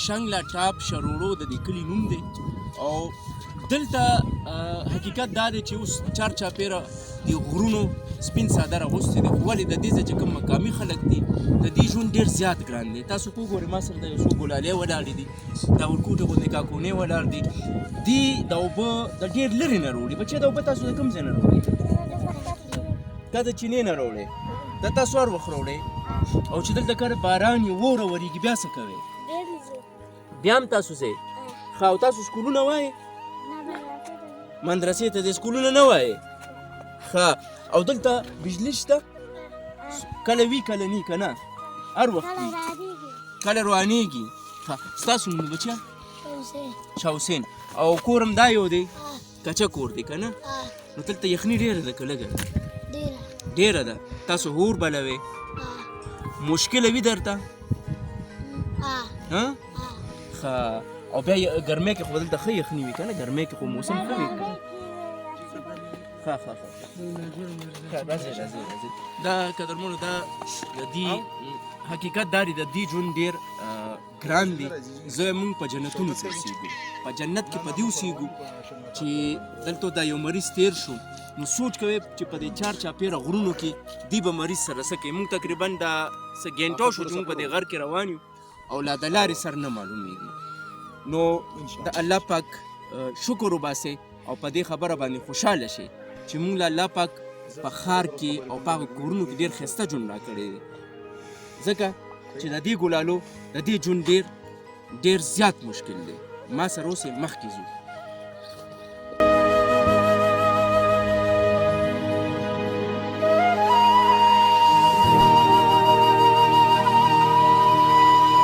شنګله ټاپ شروړو د دې کلي نوم دی او دلته حقیقت دا دی چې اوس چار چاپېره د غرونو سپین څادر اغوستی دی خو ولې د دې ځای چې کوم مقامي خلک دي د دې ژوند ډېر زیات ګران دی. تاسو که وګورئ ما سره د یو څو ګلالۍ ولاړې دي، دا ورکوټه غوندې کاکونې ولاړ دي. دې د اوبه د ډېر لرې نه راوړي. بچې دا اوبه تاسو د کوم ځای نه راوړئ؟ دا د چینې نه راوړئ. دا تاسو هر وخت راوړئ او چې دلته کله باران وي واوره ورېږي بیا څه کوئ؟ بیا هم تاسو ځئ. ښه او تاسو سکولونه وایئ؟ مدرسې ته ځئ، سکولونه نه وایئ؟ ښه او دلته بجلي شته؟ کله وي کله نی که نه؟ هر وخت وي کله روانېږي. ښه ستاسو نوم بچیه؟ شاه حسین. او کور هم دا یو دی؟ کچه کور دی که نه؟ نو دلته یخني ډېره ده که لږه؟ ډېره ده. تاسو اور بلوئ؟ مشکله وي درته؟ ښه او بیا ګرمۍ کې خو دلته ښه یخني وي که نه؟ ګرمۍ کې خو موسم ښه وي. ښه راځئ راځئ راځئ. دا قدرمنو دا د دې حقیقت دا دی د دې ژوند ډېر ګران دی. زه موږ په جنتونو کې اوسېږو، په جنت کې په دې اوسېږو چې دلته دا یو مریض تېر شو نو سوچ کوئ چې په دې چار چاپېره غرونو کې دی به مریض سره څه کوي. موږ تقریبا دا څه ګینټه شو چې موږ په دې غر کې روان یو او لا د لارې سر نه معلومېږي. نو د الله پاک شکر وباسئ او په دې خبره باندې خوشحاله شئ چې موږ له الله پاک په ښار کې او په هغه کورونو کې ډېر ښایسته ژوند راکړی دی، ځکه چې د دې ګلالو د دې ژوند ډېر زیات مشکل دی. ما سره اوس یې مخکې ځو.